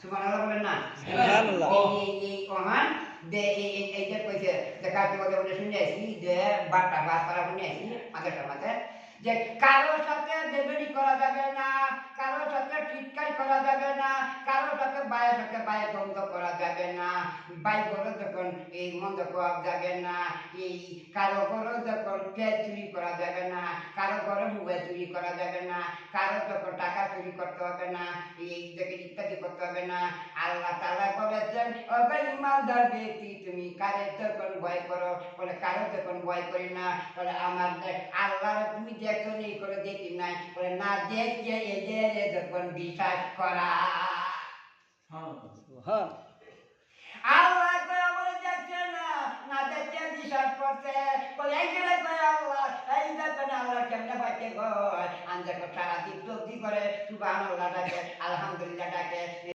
সুবহানাল্লাহ বলেন না সুবহানাল্লাহ। এই ওহান দে এই যে কইছে যে কাকে বলে শুনে আইছি যে বাটা বাসপাড়া শুনে আইছি মাঝেটার মাঝে যে কারোর সাথে বেদনি করা যাবে না, কারোর সাথে চিৎকার করা যাবে না, কারোর সাথে বায়ে দ্বন্দ্ব করা যাবে না, বাই ঘরে যখন এই মন্দ করা যাবে না, এই কারো ঘরে যখন পেঁয়াজ চুরি করা যাবে না, কারো ঘরে মোবাইল চুরি করা যাবে না, কারো যখন টাকা চুরি করতে হবে না, এই থেকে ইত্যাদি করতে হবে না। আল্লাহ তাআলা বলেছেন ওগো ইমানদার ব্যক্তি তুমি কারে যখন ভয় করো বলে কারো যখন ভয় করি না বলে আমার আল্লাহ তুমি দেখো নেই করে দেখি নাই বলে না দেখে এদের যখন বিশ্বাস করা সুবহান। আল্লাহ কয় বলে দেখছে না না দেখে বিশ্বাস করছে বলে এই গেলে কয় আল্লাহ এই দেখেন আল্লাহ কেমনে পাইছে গো আন দেখো সারাদিন চলতি করে সুবহানাল্লাহ ডাকে আলহামদুলিল্লাহ ডাকে